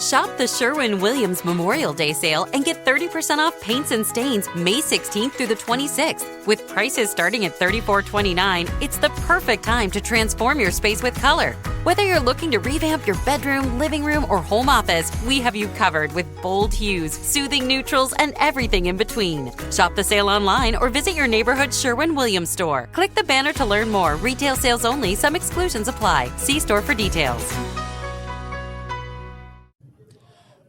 Shop the Sherwin-Williams Memorial Day sale and get 30% off paints and stains May 16th through the 26th. With prices starting at $34.29, it's the perfect time to transform your space with color. Whether you're looking to revamp your bedroom, living room, or home office, we have you covered with bold hues, soothing neutrals, and everything in between. Shop the sale online or visit your neighborhood Sherwin-Williams store. Click the banner to learn more. Retail sales only. Some exclusions apply. See store for details.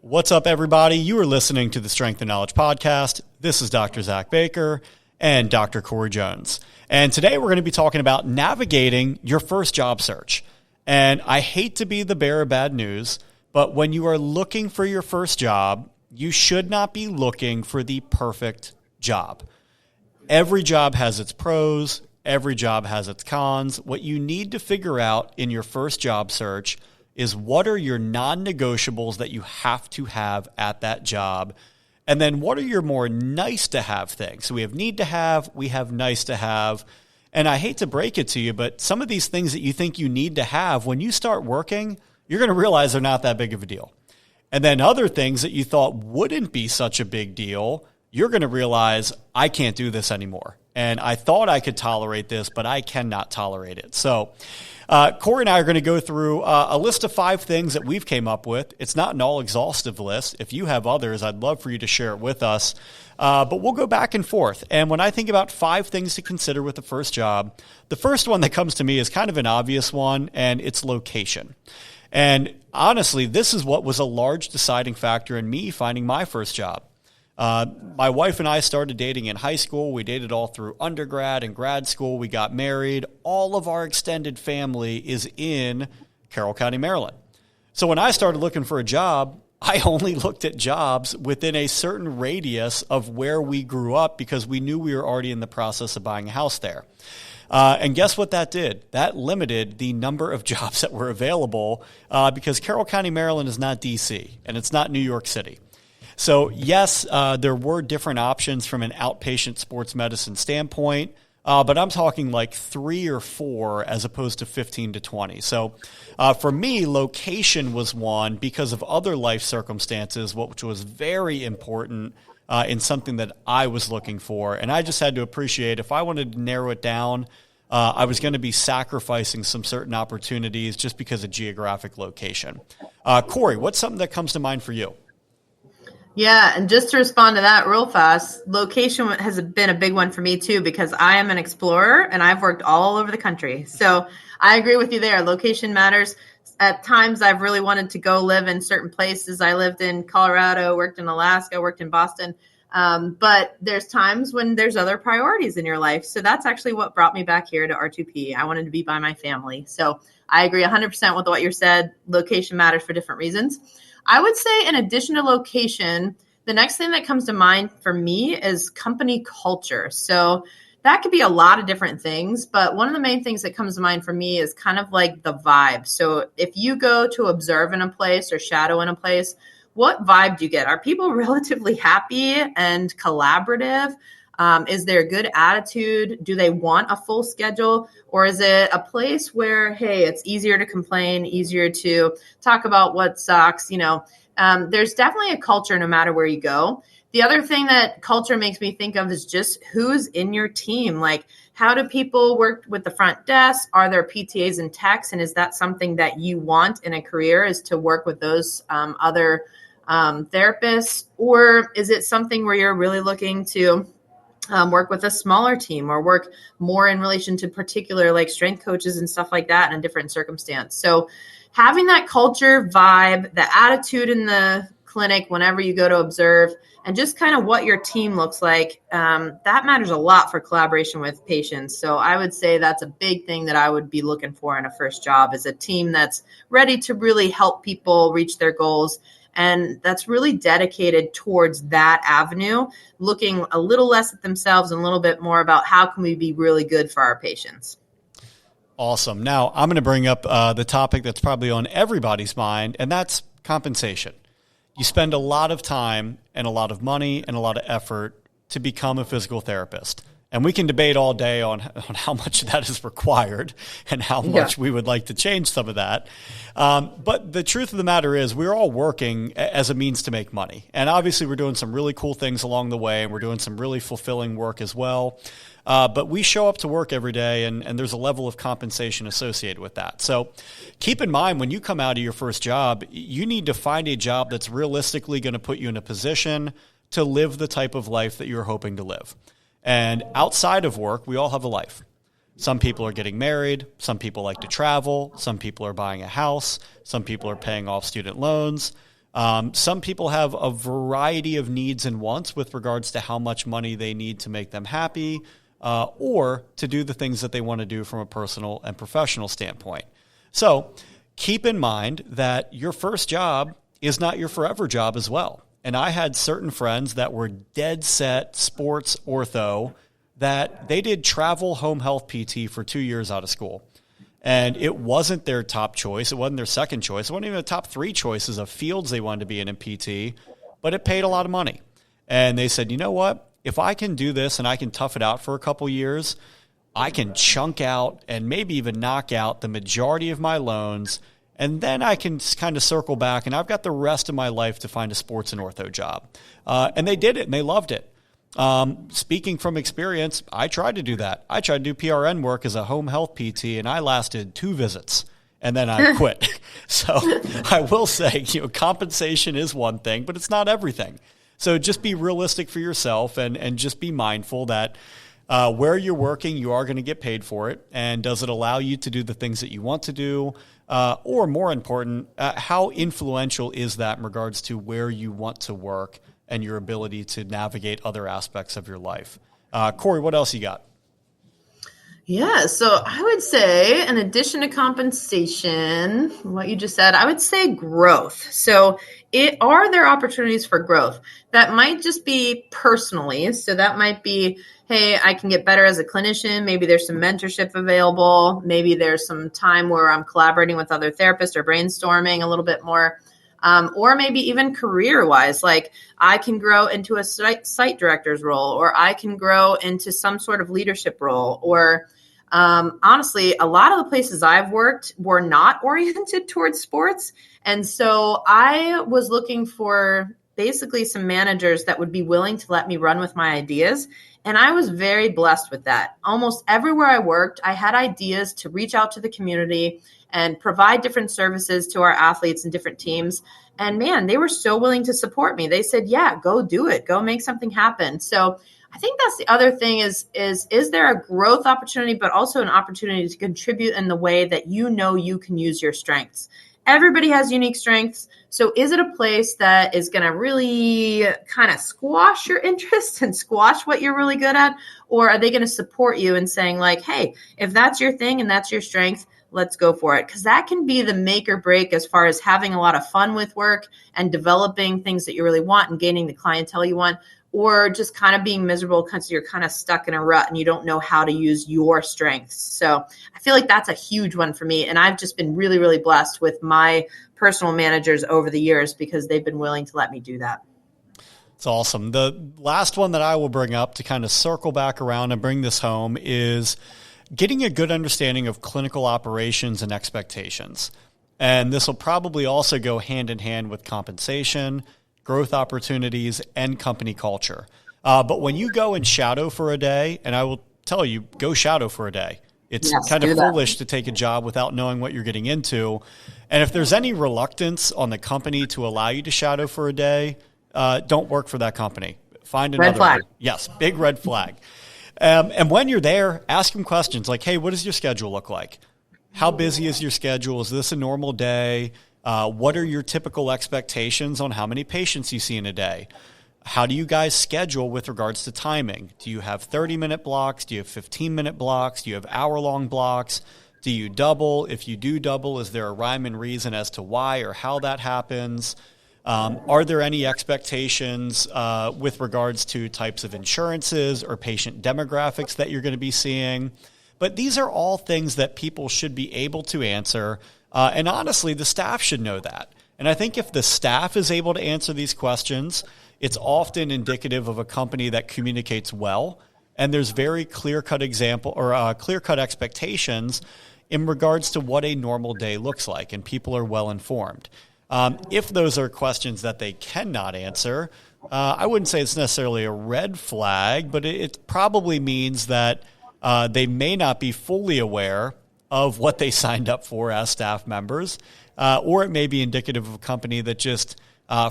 What's up, everybody? You are listening to the Strength and Knowledge Podcast. This is Dr. Zach Baker and Dr. Corey Jones. And today we're going to be talking about navigating your first job search. And I hate to be the bearer of bad news, but when you are looking for your first job, you should not be looking for the perfect job. Every job has its pros. Every job has its cons. What you need to figure out in your first job search is what are your non-negotiables that you have to have at that job? And then what are your more nice to have things? So we have need to have, we have nice to have. And I hate to break it to you, but some of these things that you think you need to have, when you start working, you're going to realize they're not that big of a deal. And then other things that you thought wouldn't be such a big deal, you're going to realize, I can't do this anymore. And I thought I could tolerate this, but I cannot tolerate it. So Corey and I are going to go through a list of 5 things that we've came up with. It's not an all-exhaustive list. If you have others, I'd love for you to share it with us. But we'll go back and forth. And when I think about 5 things to consider with the first job, the first one that comes to me is kind of an obvious one, and it's location. And honestly, this is what was a large deciding factor in me finding my first job. My wife and I started dating in high school. We dated all through undergrad and grad school. We got married. All of our extended family is in Carroll County, Maryland. So when I started looking for a job, I only looked at jobs within a certain radius of where we grew up because we knew we were already in the process of buying a house there. And guess what that did? That limited the number of jobs that were available because Carroll County, Maryland is not D.C. and it's not New York City. So yes, there were different options from an outpatient sports medicine standpoint, but I'm talking like 3 or 4 as opposed to 15 to 20. So for me, location was one because of other life circumstances, which was very important in something that I was looking for. And I just had to appreciate if I wanted to narrow it down, I was going to be sacrificing some certain opportunities just because of geographic location. Corey, what's something that comes to mind for you? Yeah, and just to respond to that real fast, location has been a big one for me too because I am an explorer and I've worked all over the country. So I agree with you there. Location matters. At times I've really wanted to go live in certain places. I lived in Colorado, worked in Alaska, worked in Boston. But there's times when there's other priorities in your life. So that's actually what brought me back here to R2P. I wanted to be by my family. So I agree 100% with what you said. Location matters for different reasons. I would say in addition to location, the next thing that comes to mind for me is company culture. So that could be a lot of different things, but one of the main things that comes to mind for me is kind of like the vibe. So if you go to observe in a place or shadow in a place, what vibe do you get? Are people relatively happy and collaborative? Is there a good attitude? Do they want a full schedule? Or is it a place where, hey, it's easier to complain, easier to talk about what sucks? There's definitely a culture no matter where you go. The other thing that culture makes me think of is just who's in your team. Like, how do people work with the front desk? Are there PTAs and techs? And is that something that you want in a career, is to work with those other therapists? Or is it something where you're really looking to work with a smaller team or work more in relation to particular like strength coaches and stuff like that in a different circumstance? So having that culture vibe, the attitude in the clinic whenever you go to observe, and just kind of what your team looks like, that matters a lot for collaboration with patients. So I would say that's a big thing that I would be looking for in a first job, is a team that's ready to really help people reach their goals. And that's really dedicated towards that avenue, looking a little less at themselves and a little bit more about how can we be really good for our patients. Awesome. Now, I'm going to bring up the topic that's probably on everybody's mind, and that's compensation. You spend a lot of time and a lot of money and a lot of effort to become a physical therapist. And we can debate all day on how much of that is required and how much we would like to change some of that. But the truth of the matter is we're all working as a means to make money. And obviously we're doing some really cool things along the way, and we're doing some really fulfilling work as well. But we show up to work every day, and there's a level of compensation associated with that. So keep in mind, when you come out of your first job, you need to find a job that's realistically going to put you in a position to live the type of life that you're hoping to live. And outside of work, we all have a life. Some people are getting married. Some people like to travel. Some people are buying a house. Some people are paying off student loans. Some people have a variety of needs and wants with regards to how much money they need to make them happy, or to do the things that they want to do from a personal and professional standpoint. So keep in mind that your first job is not your forever job as well. And I had certain friends that were dead set sports ortho that they did travel home health PT for 2 years out of school. And it wasn't their top choice. It wasn't their second choice. It wasn't even the top 3 choices of fields they wanted to be in PT, but it paid a lot of money. And they said, you know what? If I can do this and I can tough it out for a couple years, I can chunk out and maybe even knock out the majority of my loans. And then I can kind of circle back, and I've got the rest of my life to find a sports and ortho job. And they did it, and they loved it. Speaking from experience, I tried to do that. I tried to do PRN work as a home health PT, and I lasted 2 visits, and then I quit. So I will say, compensation is one thing, but it's not everything. So just be realistic for yourself, and just be mindful that where you're working, you are going to get paid for it. And does it allow you to do the things that you want to do? Or more important, how influential is that in regards to where you want to work and your ability to navigate other aspects of your life? Corey, what else you got? Yeah, so I would say, in addition to compensation, what you just said, I would say growth. So are there opportunities for growth? That might just be personally. So that might be, hey, I can get better as a clinician. Maybe there's some mentorship available. Maybe there's some time where I'm collaborating with other therapists or brainstorming a little bit more. Or maybe even career-wise, like I can grow into a site director's role, or I can grow into some sort of leadership role. Or honestly, a lot of the places I've worked were not oriented towards sports. And so I was looking for basically some managers that would be willing to let me run with my ideas. And I was very blessed with that. Almost everywhere I worked, I had ideas to reach out to the community and provide different services to our athletes and different teams. And man, they were so willing to support me. They said, yeah, go do it. Go make something happen. So I think that's the other thing is there a growth opportunity, but also an opportunity to contribute in the way that you can use your strengths. Everybody has unique strengths. So is it a place that is going to really kind of squash your interests and squash what you're really good at? Or are they going to support you and saying like, hey, if that's your thing and that's your strength, let's go for it? Because that can be the make or break as far as having a lot of fun with work and developing things that you really want and gaining the clientele you want, or just kind of being miserable because you're kind of stuck in a rut and you don't know how to use your strengths. So I feel like that's a huge one for me. And I've just been really, really blessed with my personal managers over the years because they've been willing to let me do that. It's awesome. The last one that I will bring up to kind of circle back around and bring this home is getting a good understanding of clinical operations and expectations. And this will probably also go hand in hand with compensation, growth opportunities, and company culture. But when you go and shadow for a day, and I will tell you, go shadow for a day. It's kind of foolish to take a job without knowing what you're getting into. And if there's any reluctance on the company to allow you to shadow for a day, don't work for that company. Find another. Red flag. Yes, big red flag. And when you're there, ask them questions like, hey, what does your schedule look like? How busy is your schedule? Is this a normal day? What are your typical expectations on how many patients you see in a day? How do you guys schedule with regards to timing? Do you have 30-minute blocks? Do you have 15-minute blocks? Do you have hour-long blocks? Do you double? If you do double, is there a rhyme and reason as to why or how that happens? Are there any expectations with regards to types of insurances or patient demographics that you're going to be seeing? But these are all things that people should be able to answer. And honestly, the staff should know that. And I think if the staff is able to answer these questions, it's often indicative of a company that communicates well And there's very clear-cut clear-cut expectations in regards to what a normal day looks like, and people are well informed. If those are questions that they cannot answer, I wouldn't say it's necessarily a red flag, but it probably means that they may not be fully aware of what they signed up for as staff members, or it may be indicative of a company that just,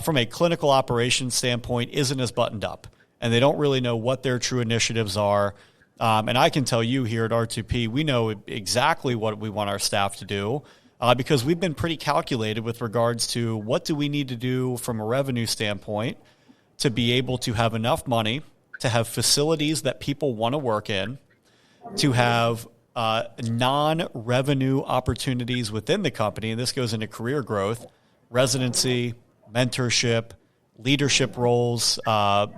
from a clinical operations standpoint, isn't as buttoned up, and they don't really know what their true initiatives are. And I can tell you here at R2P, we know exactly what we want our staff to do, because we've been pretty calculated with regards to what do we need to do from a revenue standpoint to be able to have enough money, to have facilities that people want to work in, to have non-revenue opportunities within the company. And this goes into career growth, residency, mentorship, leadership roles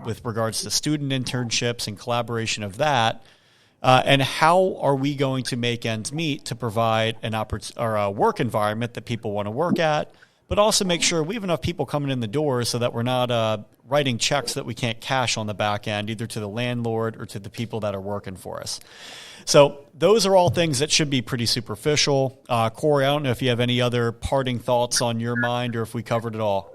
with regards to student internships and collaboration of that. And how are we going to make ends meet to provide a work environment that people want to work at, but also make sure we have enough people coming in the door so that we're not writing checks that we can't cash on the back end, either to the landlord or to the people that are working for us. So those are all things that should be pretty superficial. Corey, I don't know if you have any other parting thoughts on your mind or if we covered it all.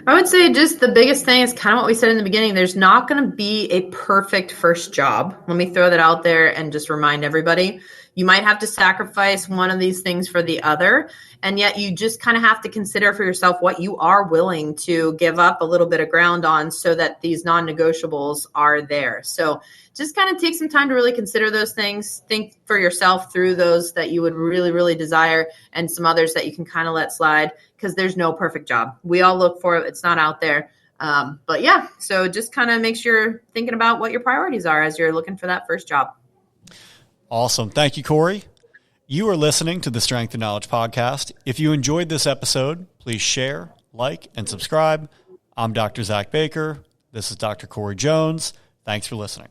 I would say just the biggest thing is kind of what we said in the beginning. There's not going to be a perfect first job. Let me throw that out there and just remind everybody. You might have to sacrifice one of these things for the other, and yet you just kind of have to consider for yourself what you are willing to give up a little bit of ground on so that these non-negotiables are there. So just kind of take some time to really consider those things. Think for yourself through those that you would really, really desire and some others that you can kind of let slide, because there's no perfect job. We all look for it. It's not out there. But yeah, so just kind of make sure you're thinking about what your priorities are as you're looking for that first job. Awesome. Thank you, Corey. You are listening to the Strength and Knowledge Podcast. If you enjoyed this episode, please share, like, and subscribe. I'm Dr. Zach Baker. This is Dr. Corey Jones. Thanks for listening.